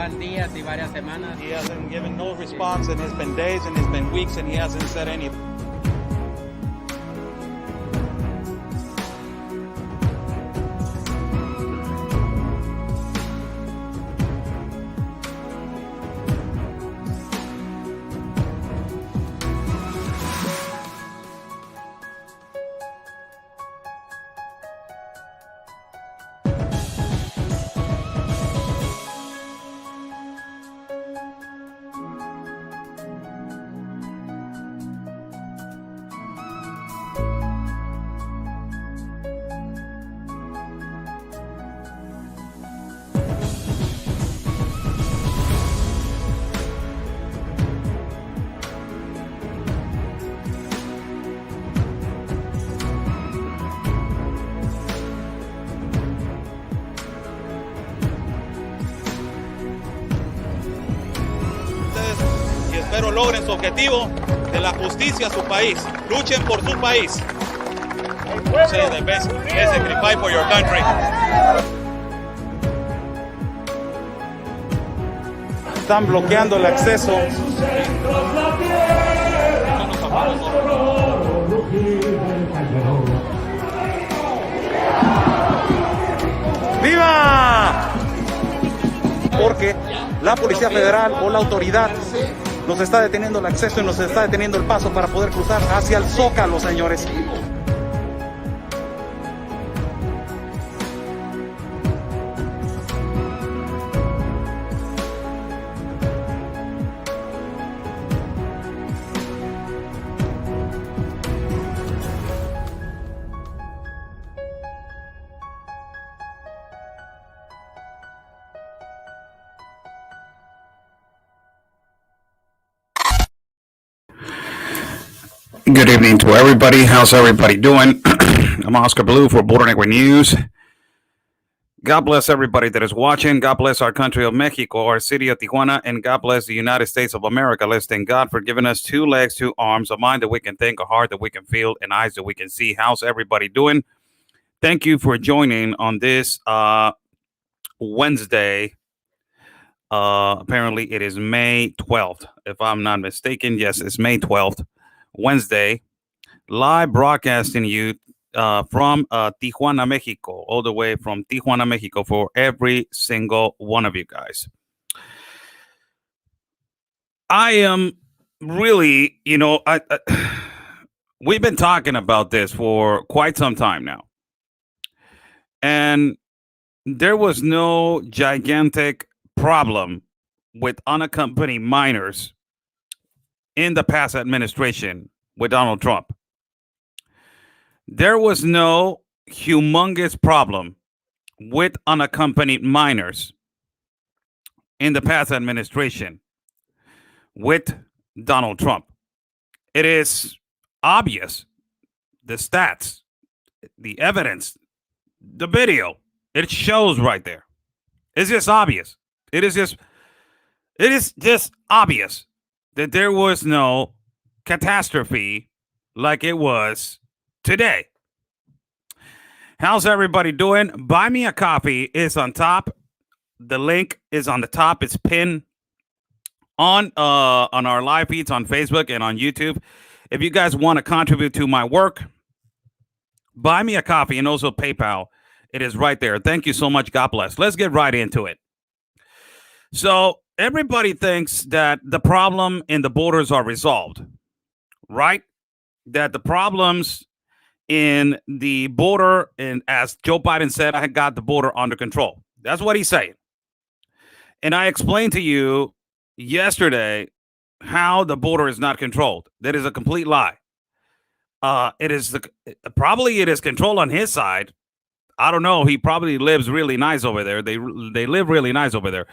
van días y varias semanas. He hasn't given no response, and it's been days and it's been weeks, and he hasn't said anything. Y espero logren su objetivo de la justicia a su país. Luchen por su país. Say the best. Sacrifice for your country. Están bloqueando el acceso. ¡Viva! Porque la Policía Federal o la autoridad nos está deteniendo el acceso y nos está deteniendo el paso para poder cruzar hacia el Zócalo, señores. Good evening to everybody. How's everybody doing? I'm Oscar Blue for Border Negro News. God bless everybody that is watching. God bless our country of Mexico, our city of Tijuana, and God bless the United States of America. Let's thank God for giving us 2 legs, 2 arms, a mind that we can think, a heart that we can feel, and eyes that we can see. How's everybody doing? Thank you for joining on this Wednesday. Apparently, it is May 12th, if I'm not mistaken. Yes, it's May 12th. Wednesday, live broadcasting you from Tijuana, Mexico, all the way from Tijuana, Mexico, for every single one of you guys. I am really, we've been talking about this for quite some time now. And there was no gigantic problem with unaccompanied minors in the past administration with Donald Trump. There was no humongous problem with unaccompanied minors in the past administration with Donald Trump. It is obvious. The stats, the evidence, the video, it shows right there. It's just obvious. It is just obvious that there was no catastrophe like it was today. How's everybody doing? Buy me a coffee is on top. The link is on the top. It's pinned on our live feeds on Facebook and on YouTube. If you guys want to contribute to my work, buy me a coffee and also PayPal. It is right there. Thank you so much. God bless. Let's get right into it. So everybody thinks that the problem in the borders are resolved, right? That the problems in the border, and as Joe Biden said, I got the border under control. That's what he's saying. And I explained to you yesterday how the border is not controlled. That is a complete lie. It is control on his side. I don't know. He probably lives really nice over there. They live really nice over there.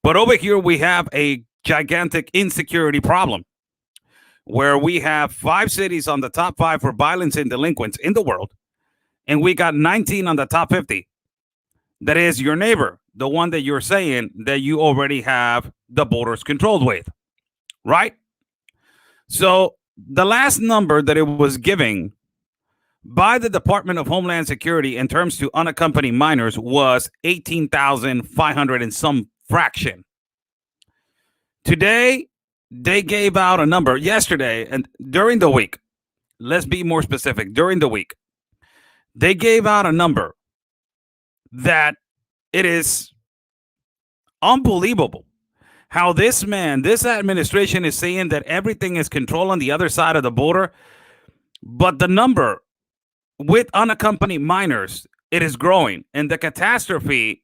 But over here, we have a gigantic insecurity problem where we have 5 cities on the top 5 for violence and delinquents in the world. And we got 19 on the top 50. That is your neighbor, the one that you're saying that you already have the borders controlled with, right? So the last number that it was giving by the Department of Homeland Security in terms to unaccompanied minors was 18,500 and some fraction. Today, they gave out a number yesterday and during the week. Let's be more specific. During the week, they gave out a number that it is unbelievable how this administration is saying that everything is controlled on the other side of the border. But the number with unaccompanied minors, it is growing. And the catastrophe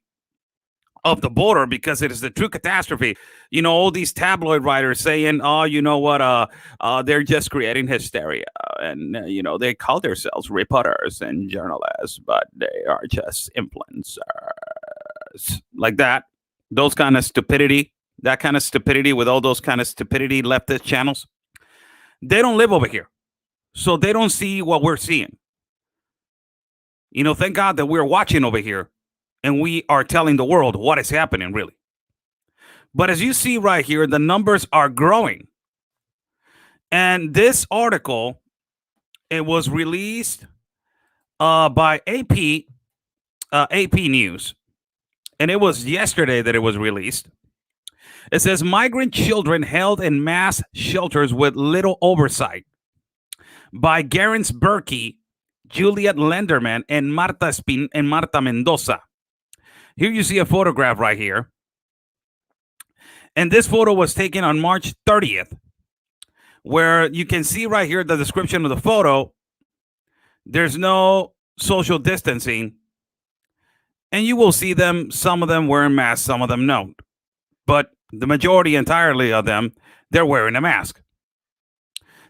of the border, because it is the true catastrophe. You know, all these tabloid writers saying, oh, you know what, they're just creating hysteria. And, you know, they call themselves reporters and journalists, but they are just influencers. Like that. Those kind of stupidity, that kind of stupidity with all those kind of stupidity leftist channels. They don't live over here. So they don't see what we're seeing. You know, thank God that we're watching over here. And we are telling the world what is happening, really. But as you see right here, the numbers are growing. And this article, it was released by AP News. And it was yesterday that it was released. It says migrant children held in mass shelters with little oversight by Garance Berkey, Juliet Lenderman, and Marta Mendoza. Here you see a photograph right here. And this photo was taken on March 30th, where you can see right here the description of the photo. There's no social distancing. And you will see them, some of them wearing masks, some of them don't. But the majority entirely of them, they're wearing a mask.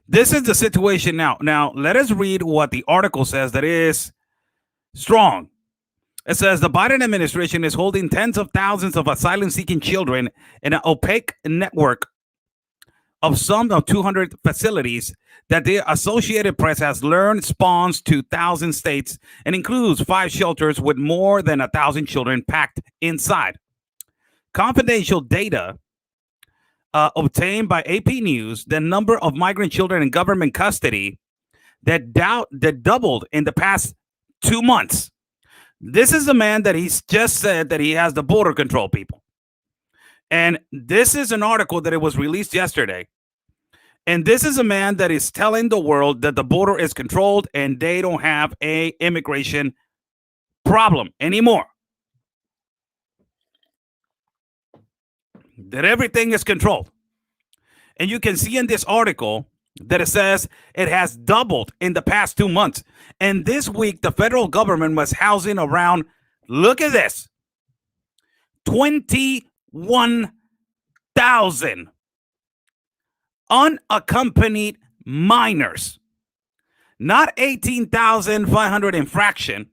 This is the situation now. Now, let us read what the article says that is strong. It says the Biden administration is holding tens of thousands of asylum-seeking children in an opaque network of some of 200 facilities that the Associated Press has learned spawns 2,000 states and includes 5 shelters with more than 1,000 children packed inside. Confidential data obtained by AP News, the number of migrant children in government custody that doubled in the past 2 months. This is the man that he's just said that he has the border control people. And this is an article that it was released yesterday. And this is a man that is telling the world that the border is controlled and they don't have a immigration problem anymore. That everything is controlled. And you can see in this article that it says it has doubled in the past 2 months. And this week, the federal government was housing around, look at this, 21,000 unaccompanied minors. Not 18,500 infraction.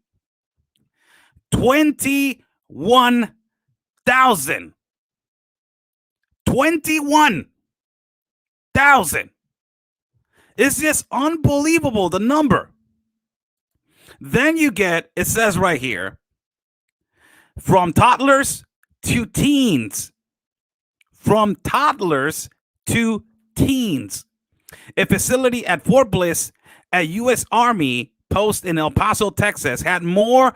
21,000. 21,000. It's just unbelievable, the number. Then you get, it says right here, from toddlers to teens. From toddlers to teens. A facility at Fort Bliss, a U.S. Army post in El Paso, Texas, had more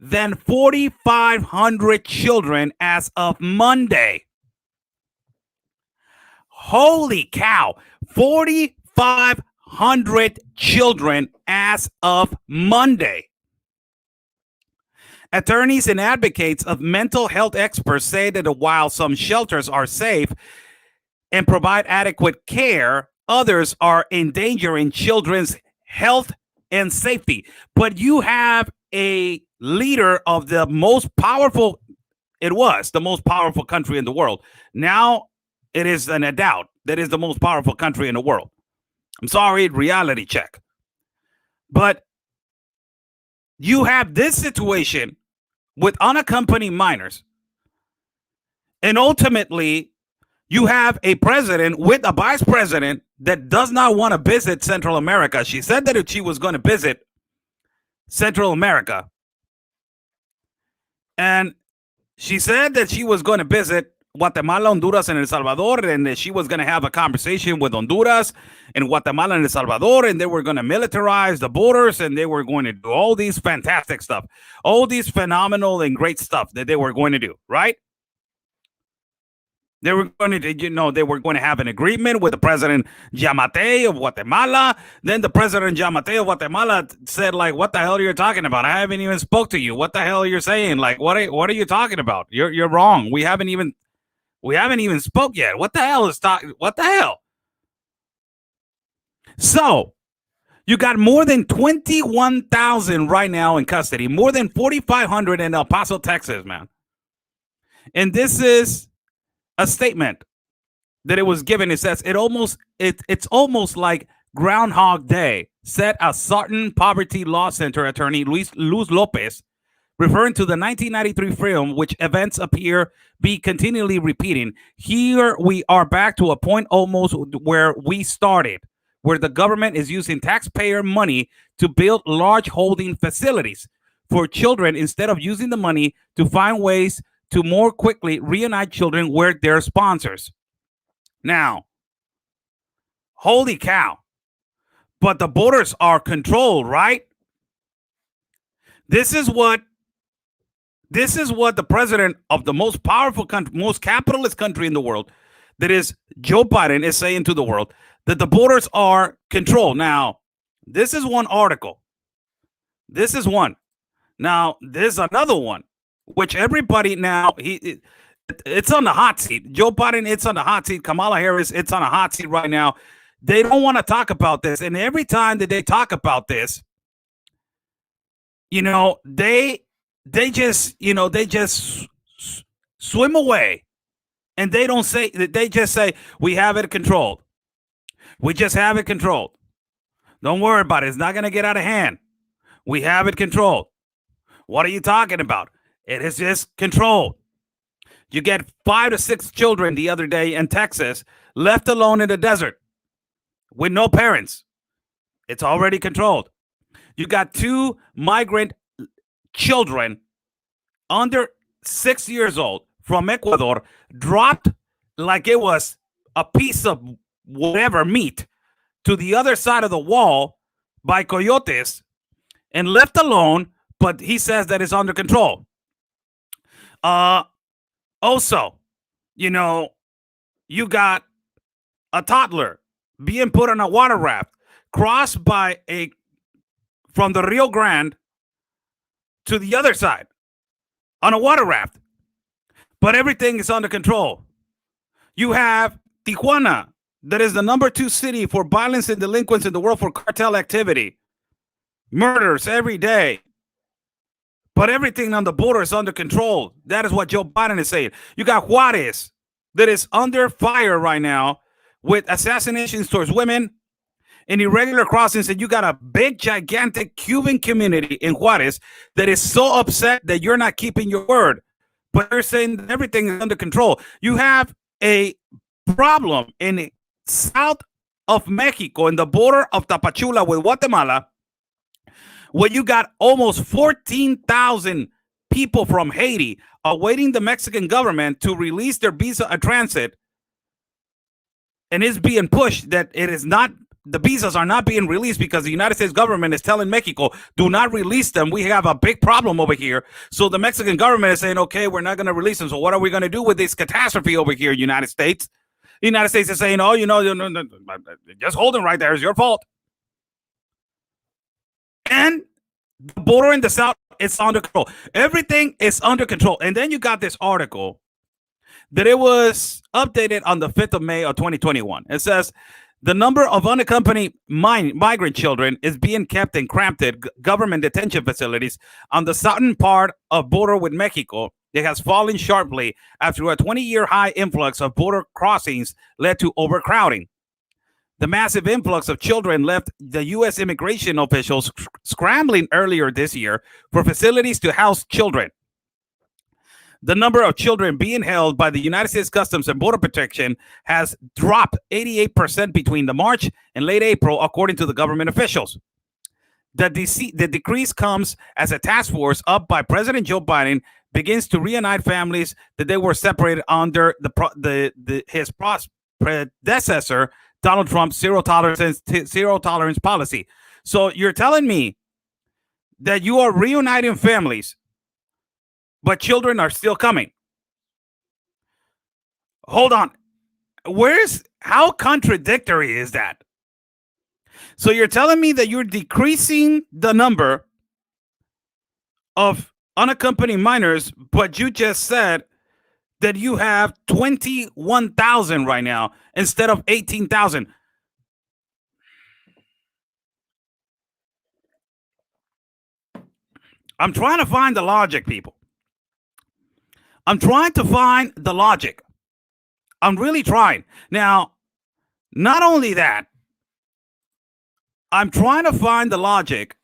than 4,500 children as of Monday. Holy cow, 4,500 children as of Monday. Attorneys and advocates of mental health experts say that while some shelters are safe and provide adequate care, others are endangering children's health and safety. But you have a leader of the most powerful, it was the most powerful country in the world. Now it is a doubt that is the most powerful country in the world. I'm sorry, reality check. But you have this situation with unaccompanied minors. And ultimately, you have a president with a vice president that does not want to visit Central America. She said that if she was going to visit Central America, and she said that she was going to visit Guatemala, Honduras, and El Salvador, and that she was going to have a conversation with Honduras and Guatemala and El Salvador, and they were going to militarize the borders, and they were going to do all these fantastic stuff, all these phenomenal and great stuff that they were going to do, right? They were going to have an agreement with the president Yamate of Guatemala. Then the president Yamate of Guatemala said, like, what the hell are you talking about? I haven't even spoke to you. What the hell are you saying? Like, what are you talking about? You're wrong. We haven't even spoke yet. What the hell is what the hell? So you got more than 21,000 right now in custody, more than 4,500 in El Paso, Texas, man. And this is a statement that it was given. It says it's almost like Groundhog Day, said a Sarton Poverty Law Center attorney Luz Lopez, referring to the 1993 film, which events appear be continually repeating. Here we are back to a point almost where we started, where the government is using taxpayer money to build large holding facilities for children instead of using the money to find ways to more quickly reunite children with their sponsors. Now, holy cow. But the borders are controlled, right? This is what the president of the most powerful country, most capitalist country in the world, that is Joe Biden, is saying to the world, that the borders are controlled. Now, this is one article. This is one. Now, there's another one, which everybody now, it's on the hot seat. Joe Biden, it's on the hot seat. Kamala Harris, it's on a hot seat right now. They don't want to talk about this. And every time that they talk about this, they just swim away. And they don't say, they just say, we have it controlled. We just have it controlled. Don't worry about it. It's not going to get out of hand. We have it controlled. What are you talking about? It is just controlled. You get 5 to 6 children the other day in Texas left alone in the desert with no parents. It's already controlled. You got 2 migrant children under 6 years old from Ecuador dropped like it was a piece of whatever meat to the other side of the wall by coyotes and left alone, but he says that it's under control. Also, you got a toddler being put on a water raft, crossed from the Rio Grande to the other side on a water raft, but everything is under control. You have Tijuana, that is the number 2 city for violence and delinquents in the world for cartel activity. Murders every day. But everything on the border is under control. That is what Joe Biden is saying. You got Juarez, that is under fire right now with assassinations towards women and irregular crossings. And you got a big, gigantic Cuban community in Juarez that is so upset that you're not keeping your word. But they're saying that everything is under control. You have a problem in south of Mexico, in the border of Tapachula with Guatemala, where you got almost 14,000 people from Haiti awaiting the Mexican government to release their visa of transit. And it's being pushed that the visas are not being released because the United States government is telling Mexico, do not release them. We have a big problem over here. So the Mexican government is saying, okay, we're not going to release them. So what are we going to do with this catastrophe over here, United States? The United States is saying, oh, just hold them right there. It's your fault. And the border in the south is under control. Everything is under control. And then you got this article that it was updated on the 5th of May of 2021. It says the number of unaccompanied migrant children is being kept in cramped government detention facilities on the southern part of border with Mexico. It has fallen sharply after a 20-year high influx of border crossings led to overcrowding. The massive influx of children left the U.S. immigration officials scrambling earlier this year for facilities to house children. The number of children being held by the United States Customs and Border Protection has dropped 88% between the March and late April, according to the government officials. The decrease comes as a task force up by President Joe Biden begins to reunite families that they were separated under his predecessor, Donald Trump's zero tolerance policy. So you're telling me that you are reuniting families, but children are still coming. Hold on. How contradictory is that? So you're telling me that you're decreasing the number of unaccompanied minors, but you just said that you have 21,000 right now instead of 18,000. I'm trying to find the logic, people. I'm trying to find the logic. I'm really trying. Now, not only that, I'm trying to find the logic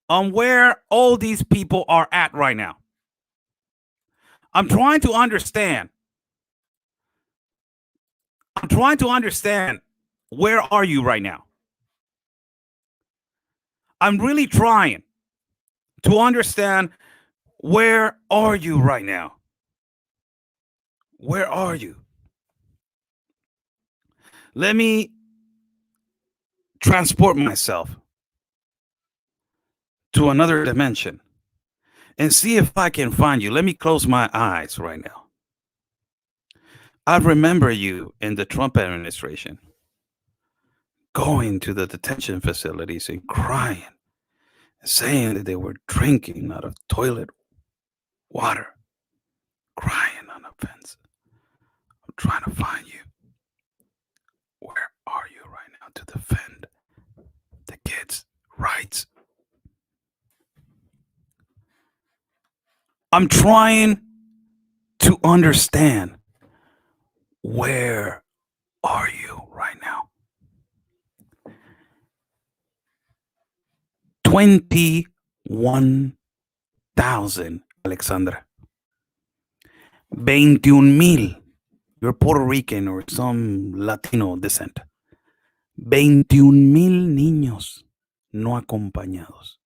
on where all these people are at right now. I'm trying to understand. Where are you right now? I'm really trying to understand, where are you right now? Where are you? Let me transport myself to another dimension and see if I can find you. Let me close my eyes right now. I remember you in the Trump administration going to the detention facilities and crying, saying that they were drinking out of toilet water, crying on a fence. I'm trying to find you. Where are you right now to defend the kids' rights? I'm trying to understand, where are you right now? 21,000, Alexandra. 21,000. You're Puerto Rican or some Latino descent. 21,000 niños no acompañados.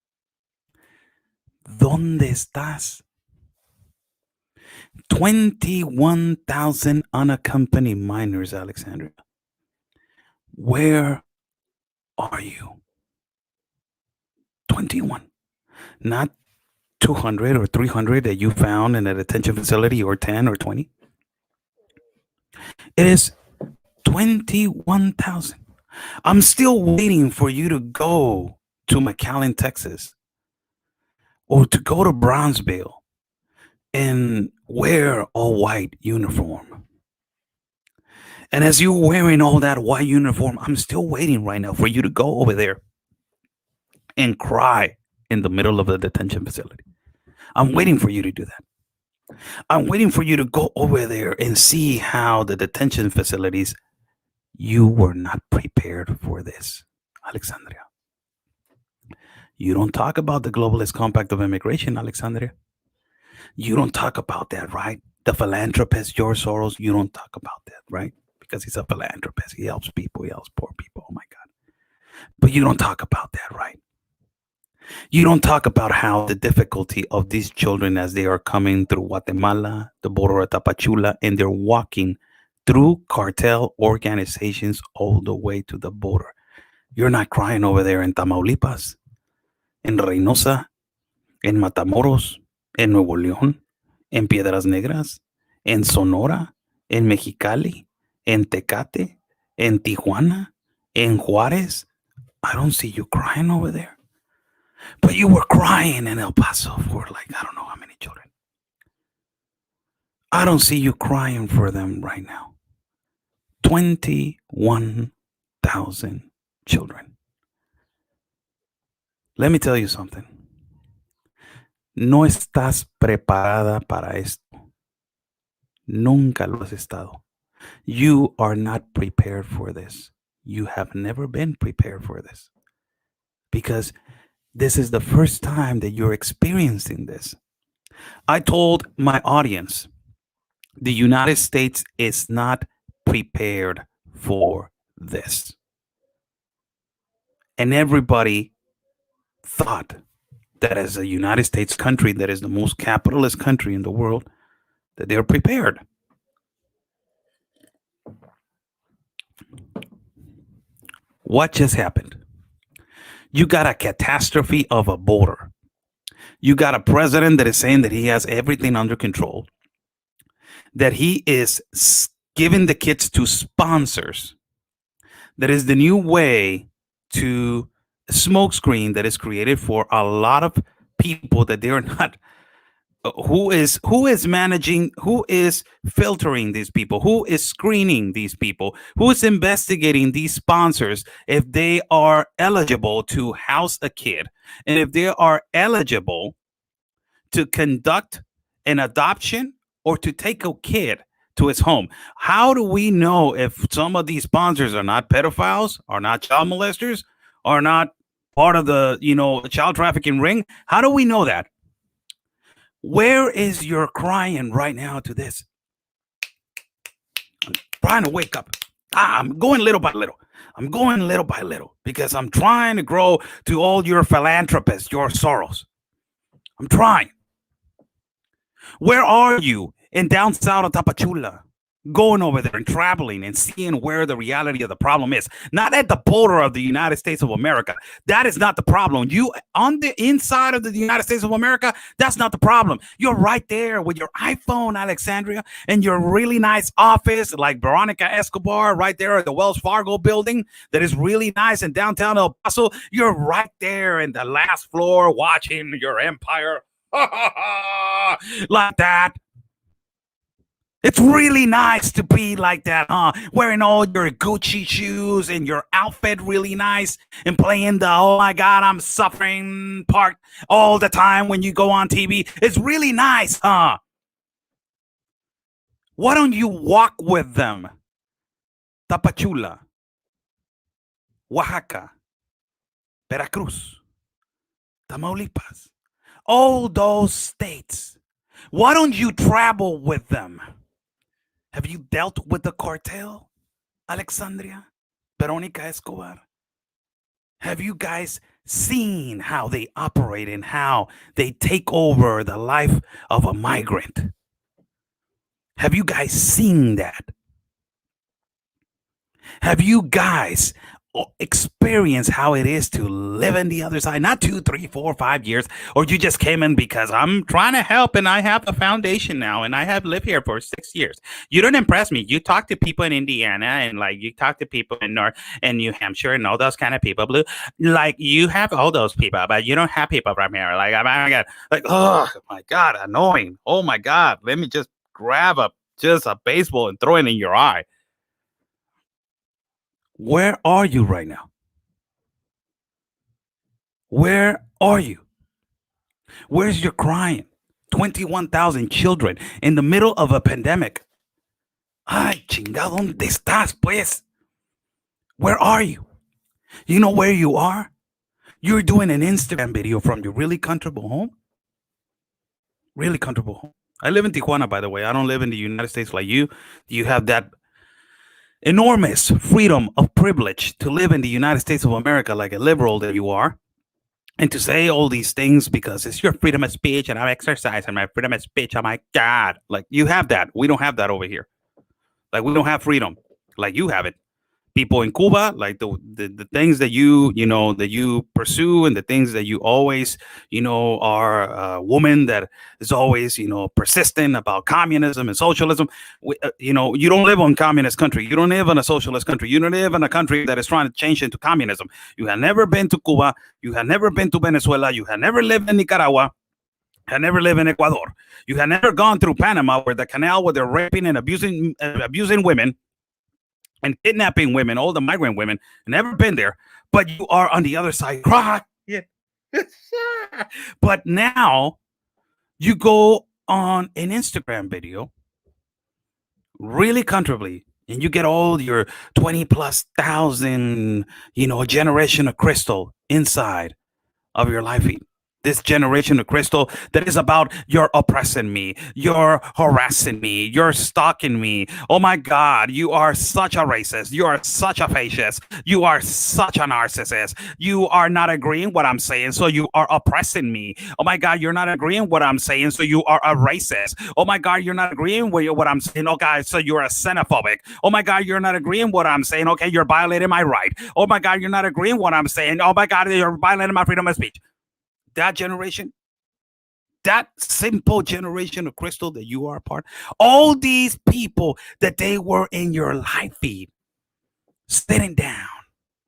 ¿Dónde estás? 21,000 unaccompanied minors, Alexandria. Where are you? 21. Not 200 or 300 that you found in a detention facility, or 10 or 20. It is 21,000. I'm still waiting for you to go to McAllen, Texas, or to go to Brownsville and wear all white uniform. And as you're wearing all that white uniform, I'm still waiting right now for you to go over there and cry in the middle of the detention facility. I'm waiting for you to do that. I'm waiting for you to go over there and see how the detention facilities, you were not prepared for this, Alexandria. You don't talk about the globalist compact of immigration, Alexandria. You don't talk about that, right? The philanthropist, George Soros, you don't talk about that, right? Because he's a philanthropist. He helps people. He helps poor people. Oh, my God. But you don't talk about that, right? You don't talk about how the difficulty of these children as they are coming through Guatemala, the border of Tapachula, and they're walking through cartel organizations all the way to the border. You're not crying over there in Tamaulipas, en Reynosa, en Matamoros, en Nuevo León, en Piedras Negras, en Sonora, en Mexicali, en Tecate, en Tijuana, en Juárez. I don't see you crying over there. But you were crying in El Paso for like, I don't know how many children. I don't see you crying for them right now. 21,000 children. Let me tell you something. No estás preparada para esto. Nunca lo has estado. You are not prepared for this. You have never been prepared for this. Because this is the first time that you're experiencing this. I told my audience, the United States is not prepared for this. And everybody thought that as a United States country, that is the most capitalist country in the world, that they're prepared. What just happened? You got a catastrophe of a border. You got a president that is saying that he has everything under control. that he is giving the kids to sponsors. That is the new way to smokescreen that is created for a lot of people that they are not. Who is managing, who is filtering these people, who is screening these people, who is investigating these sponsors if they are eligible to house a kid, and if they are eligible to conduct an adoption or to take a kid to his home. How do we know if some of these sponsors are not pedophiles, are not child molesters, are not part of the child trafficking ring? How do we know that? Where is your crying right now to this? I'm trying to wake up. I'm going little by little. I'm going little by little because I'm trying to grow to all your philanthropists, your Soros. I'm trying. Where are you in down south of Tapachula? Going over there and traveling and seeing where the reality of the problem is. Not at the border of the United States of America. That is not the problem. You on the inside of the United States of America, that's not the problem. You're right there with your iPhone, Alexandria, and your really nice office like Veronica Escobar right there at the Wells Fargo building that is really nice in downtown El Paso. You're right there in the last floor watching your empire like that. It's really nice to be like that, huh? Wearing all your Gucci shoes and your outfit really nice and playing the, oh my God, I'm suffering part all the time when you go on TV. It's really nice, huh? Why don't you walk with them? Tapachula, Oaxaca, Veracruz, Tamaulipas, all those states. Why don't you travel with them? Have you dealt with the cartel, Alexandria, Veronica Escobar? Have you guys seen how they operate and how they take over the life of a migrant? Have you guys seen that? Have you guys experience how it is to live in the other side? Not 2, 3, 4, 5 years, or you just came in because I'm trying to help and I have a foundation now and I have lived here for 6 years. You don't impress me. You talk to people in Indiana and like you talk to people in North and New Hampshire and all those kind of people. Blue, like you have all those people, but you don't have people from here. Like oh my God, annoying. Oh my God, let me just grab a baseball and throw it in your eye. Where are you right now? Where are you? Where's your crying? 21,000 children in the middle of a pandemic. Ay, chingado, ¿dónde estás, pues? Where are you? You know where you are? You're doing an Instagram video from your really comfortable home. Really comfortable home. I live in Tijuana, by the way. I don't live in the United States like you. You have that enormous freedom of privilege to live in the United States of America like a liberal that you are, and to say all these things because it's your freedom of speech and I'm exercising my freedom of speech. Oh my God, like you have that. We don't have that over here. Like we don't have freedom like you have it. People in Cuba, like the things that you pursue and the things that you always, are a woman that is always, persistent about communism and socialism. You don't live on communist country. You don't live in a socialist country. You don't live in a country that is trying to change into communism. You have never been to Cuba. You have never been to Venezuela. You have never lived in Nicaragua. Have never lived in Ecuador. You have never gone through Panama, where the canal, where they're raping and abusing women and kidnapping women, all the migrant women. Never been there, but you are on the other side crying. Yeah. But now you go on an Instagram video really comfortably and you get all your 20,000+ generation of crystal inside of your life feed. This generation of crystal that is about you're oppressing me, you're harassing me, you're stalking me. Oh my God, you are such a racist. You are such a fascist. You are such a narcissist. You are not agreeing what I'm saying, so you are oppressing me. Oh my God, you're not agreeing what I'm saying, so you are a racist. Oh my God, you're not agreeing with what I'm saying. Oh God, so you're a xenophobic. Oh my God, you're not agreeing what I'm saying. Okay, you're violating my right. Oh my God, you're not agreeing what I'm saying. Oh my God, you're violating my freedom of speech. That generation, that simple generation of Crystal that you are a part, all these people that they were in your live feed, sitting down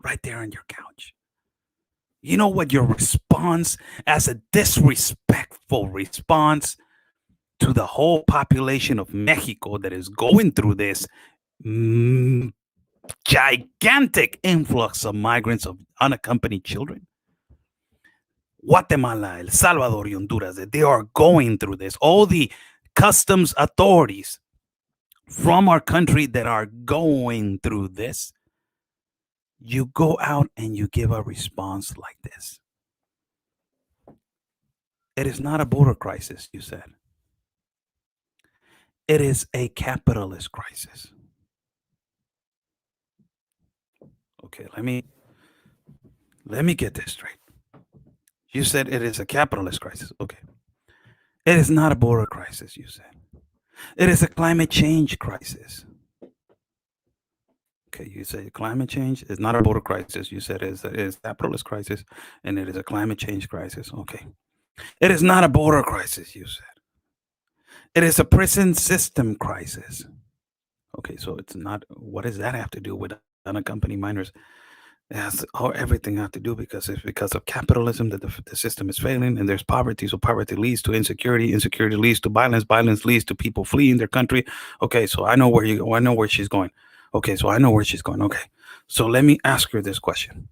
right there on your couch. You know what your response as a disrespectful response to the whole population of Mexico that is going through this gigantic influx of migrants of unaccompanied children? Guatemala, El Salvador, y Honduras, that they are going through this. All the customs authorities from our country that are going through this. You go out and you give a response like this. It is not a border crisis, you said. It is a capitalist crisis. Okay, let me get this straight. You said it is a capitalist crisis. Okay. It is not a border crisis, you said. It is a climate change crisis. Okay, you say climate change is not a border crisis. You said it is a capitalist crisis and it is a climate change crisis. Okay. It is not a border crisis, you said. It is a prison system crisis. Okay, so it's not. What does that have to do with unaccompanied minors? It has everything have to do because it's because of capitalism that the system is failing, and there's poverty. So poverty leads to insecurity. Insecurity leads to violence. Violence leads to people fleeing their country. Okay, so I know where you go. I know where she's going. Okay, so I know where she's going. Okay, so let me ask her this question,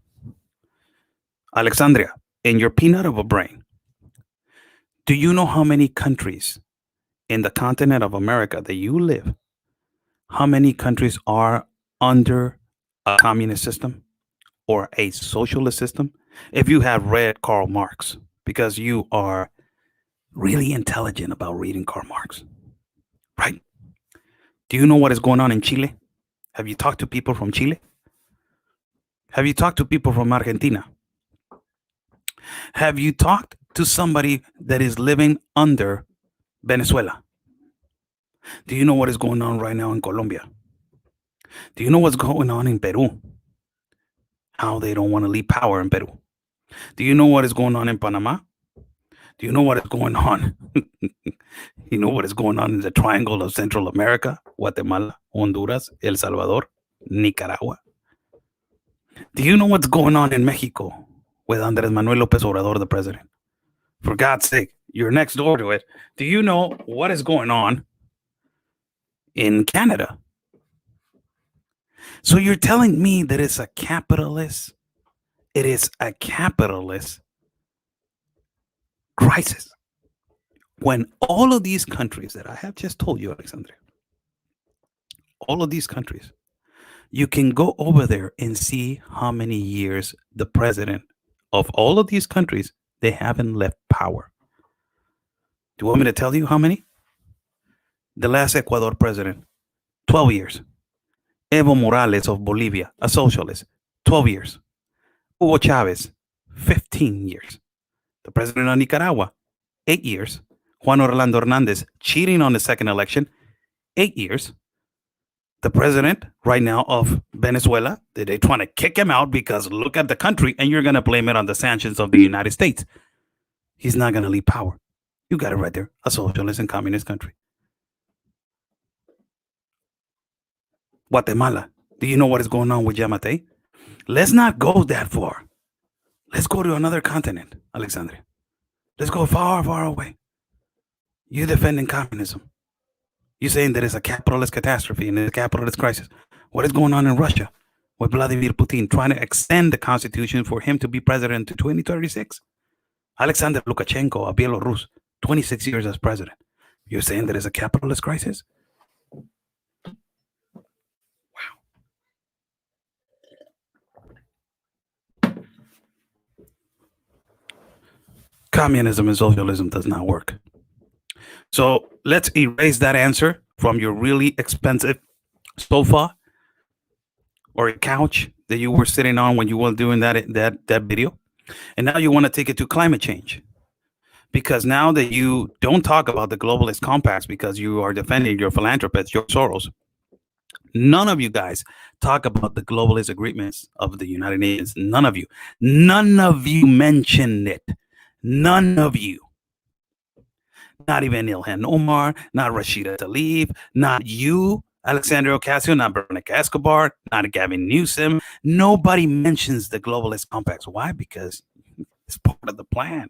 Alexandria, in your peanut of a brain, do you know how many countries in the continent of America that you live? How many countries are under a communist system or a socialist system? If you have read Karl Marx, because you are really intelligent about reading Karl Marx, right? Do you know what is going on in Chile? Have you talked to people from Chile? Have you talked to people from Argentina? Have you talked to somebody that is living under Venezuela? Do you know what is going on right now in Colombia? Do you know what's going on in Peru? How they don't want to leave power in Peru. Do you know what is going on in Panama? Do you know what is going on? You know what is going on in the triangle of Central America? Guatemala, Honduras, El Salvador, Nicaragua. Do you know what's going on in Mexico with Andrés Manuel López Obrador, the president? For God's sake, you're next door to it. Do you know what is going on in Canada? So you're telling me that it's a capitalist, it is a capitalist crisis. When all of these countries that I have just told you, Alexandria, all of these countries, you can go over there and see how many years the president of all of these countries, they haven't left power. Do you want me to tell you how many? The last Ecuador president, 12 years. Evo Morales of Bolivia, a socialist, 12 years. Hugo Chavez, 15 years. The president of Nicaragua, 8 years. Juan Orlando Hernandez, cheating on the second election, 8 years. The president right now of Venezuela, they're trying to kick him out because look at the country and you're going to blame it on the sanctions of the United States. He's not going to leave power. You got it right there, a socialist and communist country. Guatemala, do you know what is going on with Yamate? Let's not go that far. Let's go to another continent, Alexandria. Let's go far, far away. You defending communism. You're saying that it's a capitalist catastrophe and it's a capitalist crisis. What is going on in Russia with Vladimir Putin trying to extend the constitution for him to be president to 2036? Alexander Lukashenko, a Belarus, 26 years as president. You're saying that it's a capitalist crisis? Communism and socialism does not work. So let's erase that answer from your really expensive sofa or a couch that you were sitting on when you were doing that video. And now you want to take it to climate change. Because now that you don't talk about the globalist compacts because you are defending your philanthropist, George Soros, none of you guys talk about the globalist agreements of the United Nations. None of you mention it. None of you. Not even Ilhan Omar, not Rashida Tlaib, not you, Alexandria Ocasio, not Veronica Escobar, not Gavin Newsom. Nobody mentions the globalist compacts. Why? Because it's part of the plan.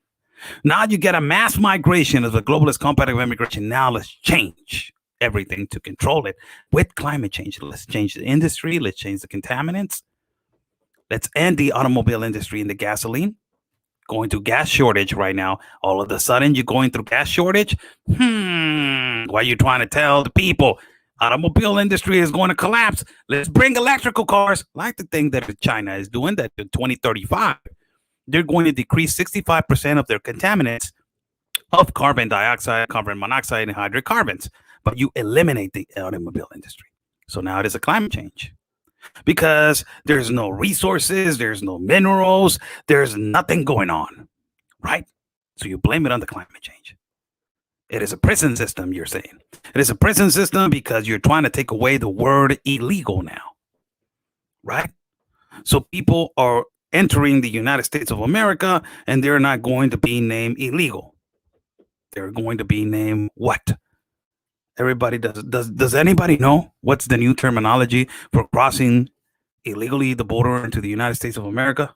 Now you get a mass migration of the globalist compact of immigration. Now let's change everything to control it with climate change. Let's change the industry. Let's change the contaminants. Let's end the automobile industry and the gasoline. Going through gas shortage right now. All of a sudden, you're going through gas shortage. What are you trying to tell the people? Automobile industry is going to collapse. Let's bring electrical cars, like the thing that China is doing. That in 2035, they're going to decrease 65% of their contaminants of carbon dioxide, carbon monoxide, and hydrocarbons. But you eliminate the automobile industry. So now it is a climate change. Because there's no resources, there's no minerals, there's nothing going on, right? So you blame it on the climate change. It is a prison system, you're saying. It is a prison system because you're trying to take away the word illegal now, right? So people are entering the United States of America and they're not going to be named illegal. They're going to be named what? Everybody does anybody know what's the new terminology for crossing illegally the border into the United States of America?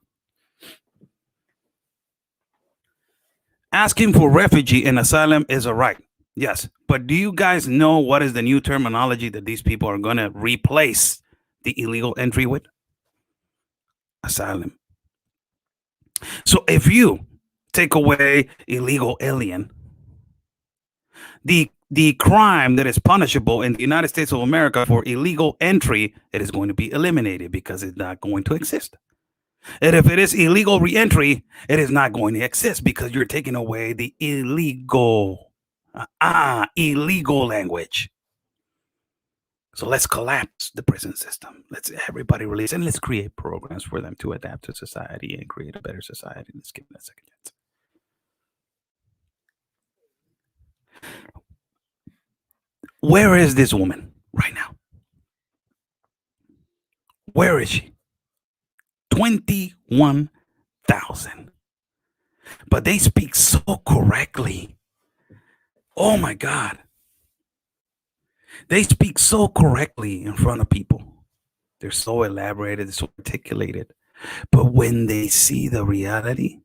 Asking for refugee and asylum is a right. Yes. But do you guys know what is the new terminology that these people are going to replace the illegal entry with? Asylum. So if you take away illegal alien, the crime that is punishable in the United States of America for illegal entry, it is going to be eliminated because it's not going to exist. And if it is illegal reentry, it is not going to exist because you're taking away the illegal language. So let's collapse the prison system. Let's everybody release and let's create programs for them to adapt to society and create a better society. Let's give them a second chance. Where is this woman right now? Where is she? 21,000. But they speak so correctly. Oh my God. They speak so correctly in front of people. They're so elaborated, they're so articulated. But when they see the reality,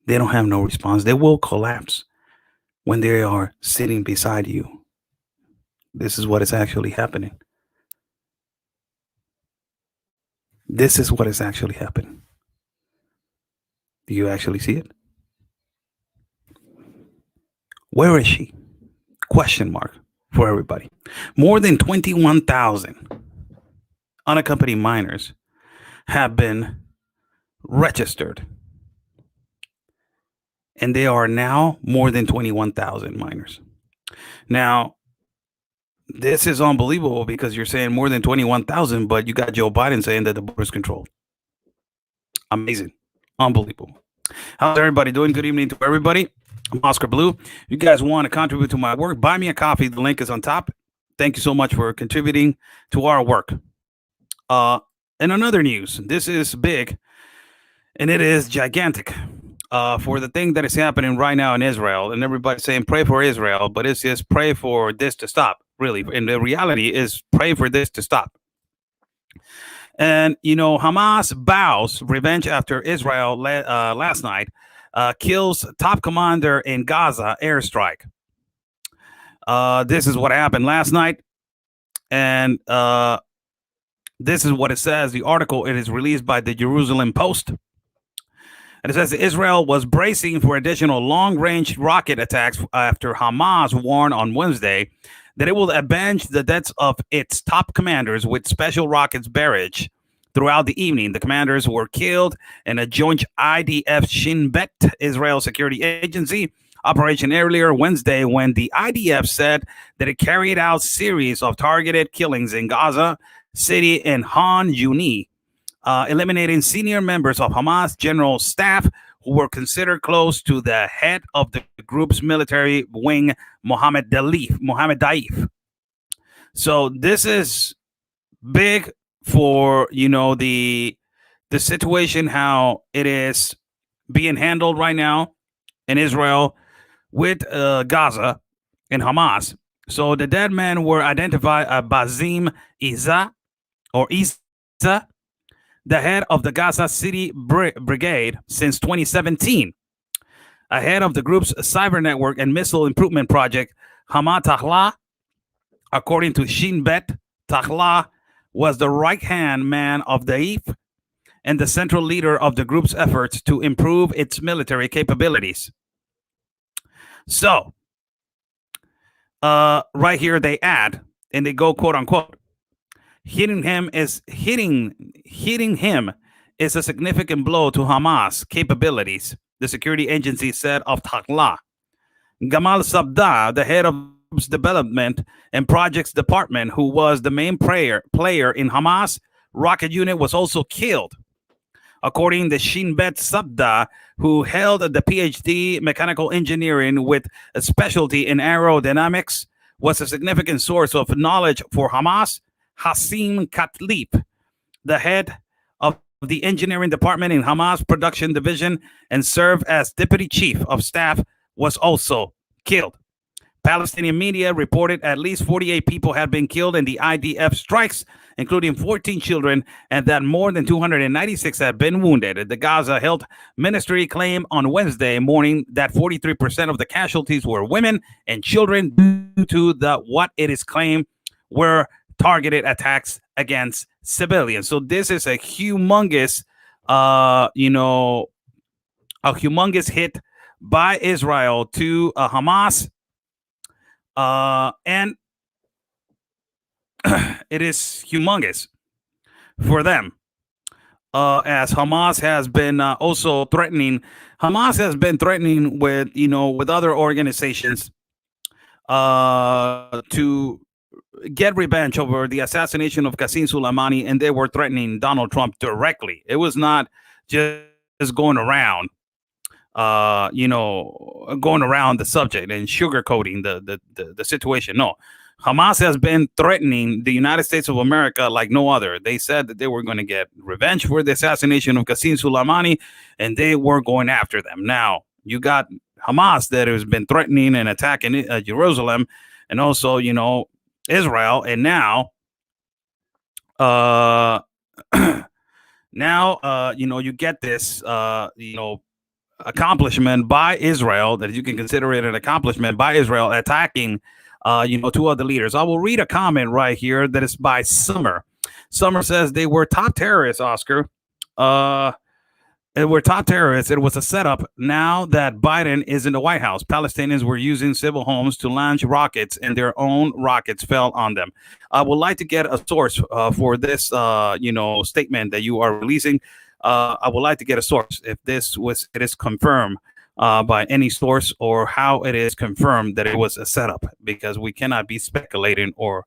they don't have no response. They will collapse when they are sitting beside you. This is what is actually happening. This is what is actually happening. Do you actually see it? Where is she? Question mark for everybody. More than 21,000 unaccompanied minors have been registered. And they are now more than 21,000 minors. Now, this is unbelievable because you're saying more than 21,000, but you got Joe Biden saying that the border is controlled. Amazing. Unbelievable. How's everybody doing? Good evening to everybody. I'm Oscar Blue. If you guys want to contribute to my work, buy me a coffee. The link is on top. Thank you so much for contributing to our work. And another news. This is big, and it is gigantic. For the thing that is happening right now in Israel, and everybody's saying pray for Israel, but it's just pray for this to stop, really. And the reality is pray for this to stop. And, you know, Hamas vows revenge after Israel last night kills top commander in Gaza airstrike. This is what happened last night. And this is what it says. The article, it is released by the Jerusalem Post. And it says Israel was bracing for additional long-range rocket attacks after Hamas warned on Wednesday that it will avenge the deaths of its top commanders with special rockets barrage. Throughout the evening, the commanders were killed in a joint IDF Shin Bet Israel security agency operation earlier Wednesday when the IDF said that it carried out series of targeted killings in Gaza City and Han Yunis. Eliminating senior members of Hamas general staff who were considered close to the head of the group's military wing, Mohammed Daif. So this is big for, you know, the situation, how it is being handled right now in Israel with Gaza and Hamas. So the dead men were identified as Basim Isa or Isa, the head of the Gaza City Brigade since 2017, ahead of the group's cyber network and missile improvement project, Hamad Tahla. According to Shin Bet, Tahla was the right-hand man of Daif and the central leader of the group's efforts to improve its military capabilities. So, right here they add, and they go quote unquote, hitting him is a significant blow to Hamas capabilities, the security agency said of Tahla. Gamal Sabda, the head of development and projects department, who was the main player in Hamas rocket unit, was also killed. According to Shin Bet Sabda, who held the PhD mechanical engineering with a specialty in aerodynamics, was a significant source of knowledge for Hamas. Hassim Katlib, the head of the engineering department in Hamas production division and served as deputy chief of staff, was also killed. Palestinian media reported at least 48 people had been killed in the IDF strikes, including 14 children, and that more than 296 had been wounded. The Gaza Health Ministry claimed on Wednesday morning that 43% of the casualties were women and children due to what it is claimed were targeted attacks against civilians. So this is a humongous, a humongous hit by Israel to Hamas. And it is humongous for them, as Hamas has been also threatening. Hamas has been threatening with other organizations to get revenge over the assassination of Qasem Soleimani, and they were threatening Donald Trump directly. It was not just going around. Going around the subject and sugarcoating the situation. No, Hamas has been threatening the United States of America like no other. They said that they were going to get revenge for the assassination of Qasem Soleimani, and they were going after them. Now, you got Hamas that has been threatening and attacking Jerusalem, and also, Israel, and now, you get this, accomplishment by Israel, that you can consider it an accomplishment by Israel attacking, two other leaders. I will read a comment right here that is by Summer. Summer says they were top terrorists, Oscar. They were top terrorists. It was a setup. Now that Biden is in the White House, Palestinians were using civil homes to launch rockets, and their own rockets fell on them. I would like to get a source for this, statement that you are releasing. I would like to get a source if it is confirmed by any source, or how it is confirmed that it was a setup, because we cannot be speculating or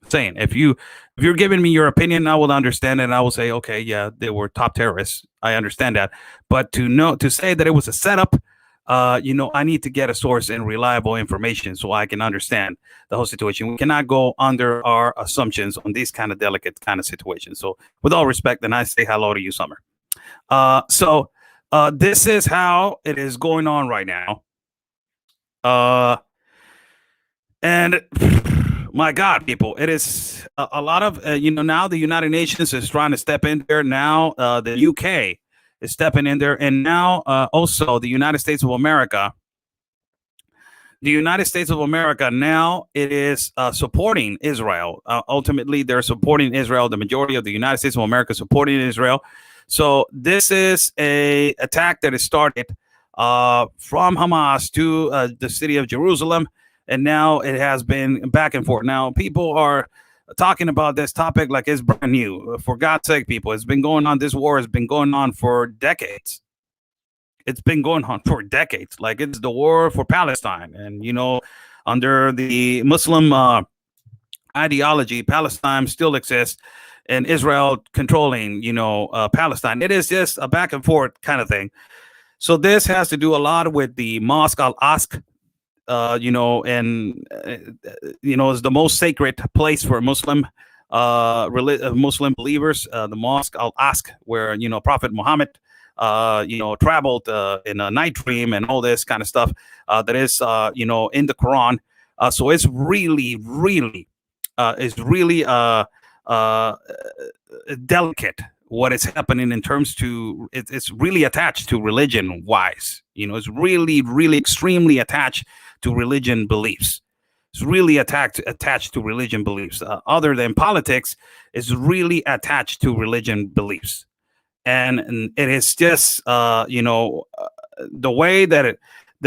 saying. If you're giving me your opinion, I will understand it, and I will say, okay, yeah, they were top terrorists. I understand that, but to say that it was a setup, I need to get a source and reliable information so I can understand the whole situation. We cannot go under our assumptions on these kind of delicate kind of situations. So with all respect, then I say hello to you, Summer. So this is how it is going on right now. And my God, people, it is a lot of, now the United Nations is trying to step in there. Now the UK is stepping in there. And now also the United States of America. The United States of America now, it is supporting Israel. Ultimately, they're supporting Israel. The majority of the United States of America supporting Israel. So this is a attack that is started from Hamas to the city of Jerusalem. And now it has been back and forth. Now, people are talking about this topic like it's brand new. For God's sake, people, it's been going on. This war has been going on for decades. It's been going on for decades. Like, it's the war for Palestine. And, under the Muslim ideology, Palestine still exists, and Israel controlling, Palestine. It is just a back and forth kind of thing. So this has to do a lot with the Mosque Al-Aqsa, and is the most sacred place for a Muslim. Muslim believers, the mosque Al-Aqsa, where Prophet Muhammad traveled in a night dream and all this kind of stuff that is in the Quran. So it's really, really, uh, delicate what is happening in terms to it's really attached to religion wise. It's really, really extremely attached to religion beliefs. It's really attached to religion beliefs. Other than politics, it's really attached to religion beliefs, and it is just the way that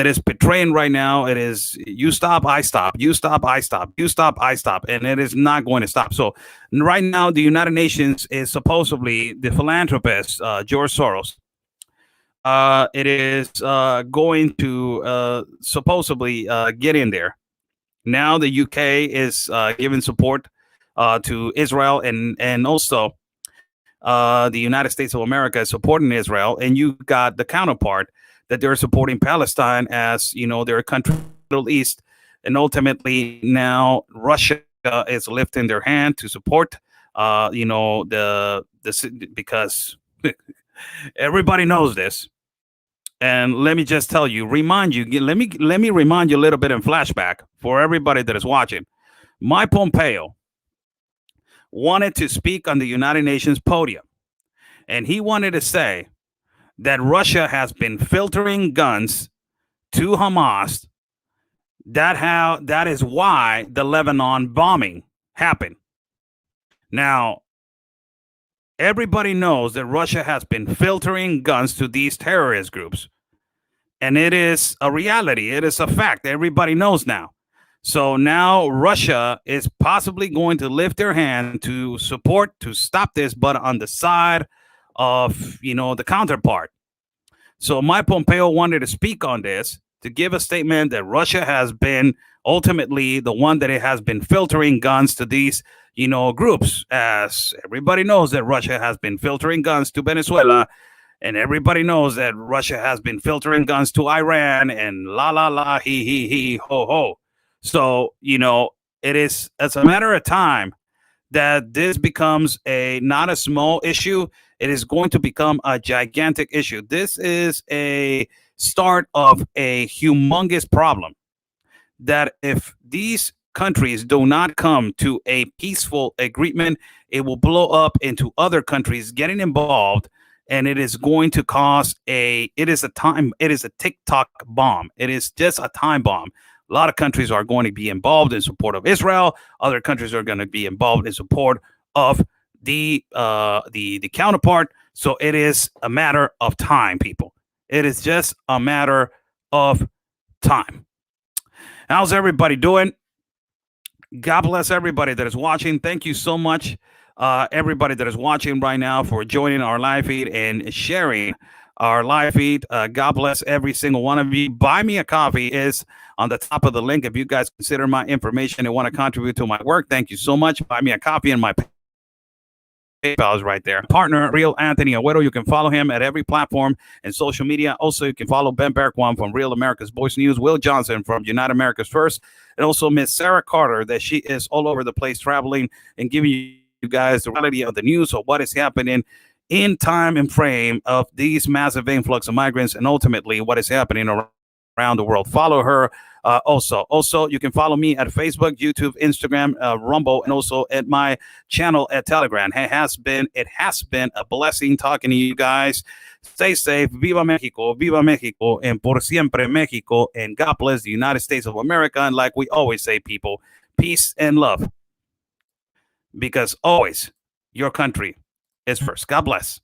is portraying right now. It is you stop, I stop, you stop, I stop, you stop, I stop, and it is not going to stop. So right now, the United Nations is supposedly the philanthropist George Soros. It is going to supposedly get in there. Now the UK is giving support to Israel, and also the United States of America is supporting Israel, and you got the counterpart that they're supporting Palestine as their country in the Middle East, and ultimately now Russia is lifting their hand to support because everybody knows this. And let me just tell you, let me remind you a little bit in flashback for everybody that is watching. Mike Pompeo wanted to speak on the United Nations podium, and he wanted to say that Russia has been filtering guns to Hamas. That is why the Lebanon bombing happened. Now, everybody knows that Russia has been filtering guns to these terrorist groups. And it is a reality. It is a fact. Everybody knows now. So now Russia is possibly going to lift their hand to stop this, but on the side of, the counterpart. So Mike Pompeo wanted to speak on this, to give a statement that Russia has been ultimately the one that it has been filtering guns to these groups, as everybody knows that Russia has been filtering guns to Venezuela, and everybody knows that Russia has been filtering guns to Iran, and la la la, he ho ho. So it's a matter of time that this becomes not a small issue. It is going to become a gigantic issue. This is a start of a humongous problem that if these countries do not come to a peaceful agreement, it will blow up into other countries getting involved, and it is going to cause it is a TikTok bomb. It is just a time bomb. A lot of countries are going to be involved in support of Israel. Other countries are going to be involved in support of the counterpart. So it is a matter of time, people. It is just a matter of time. How's everybody doing? God bless everybody that is watching. Thank you so much, everybody that is watching right now, for joining our live feed and sharing our live feed. God bless every single one of you. Buy Me a Coffee is on the top of the link. If you guys consider my information and want to contribute to my work, thank you so much. Buy Me a Coffee, and my PayPal is right there. Partner, Real Anthony Agüero. You can follow him at every platform and social media. Also, you can follow Ben Bergquam from Real America's Voice News, Will Johnson from United America's First, and also Miss Sarah Carter, that she is all over the place traveling and giving you guys the reality of the news of what is happening in time and frame of these massive influx of migrants, and ultimately what is happening around the world. Follow her. Also, you can follow me at Facebook, YouTube, Instagram, Rumble, and also at my channel at Telegram. It has been a blessing talking to you guys. Stay safe. Viva Mexico, and por siempre Mexico, and God bless the United States of America. And like we always say, people, peace and love, because always your country is first. God bless.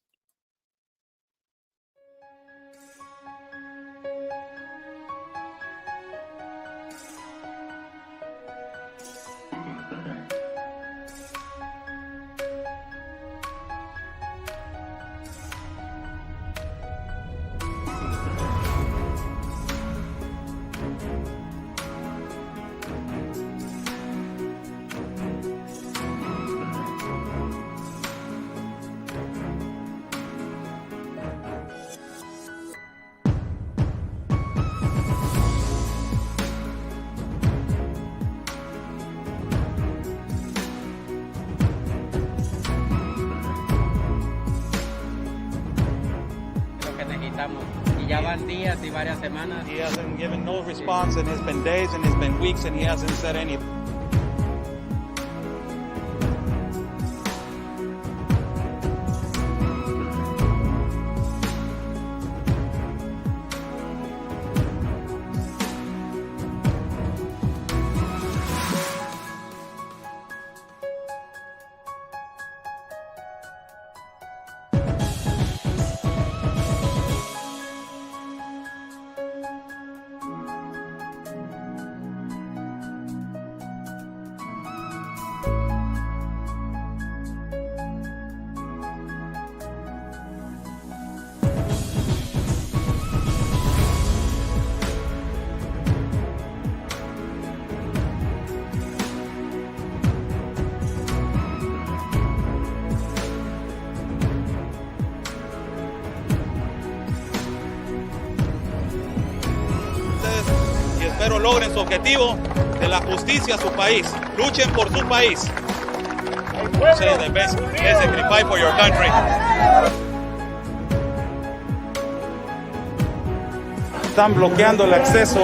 necesitamos. Y ya van días y varias semanas. He hasn't given no response, and it's been days, and it's been weeks, and he hasn't said anything. Y espero logren su objetivo de la justicia a su país. Luchen por su país. Say the best, basically fight for your country. Están bloqueando el acceso.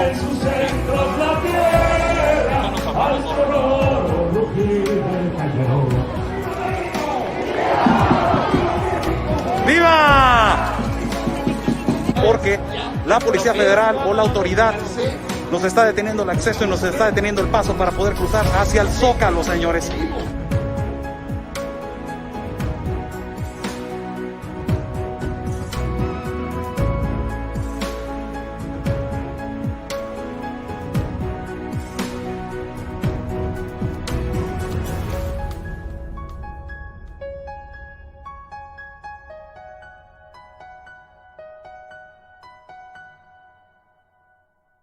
¡Viva! Porque la Policía Federal o la autoridad nos está deteniendo el acceso y nos está deteniendo el paso para poder cruzar hacia el Zócalo, señores.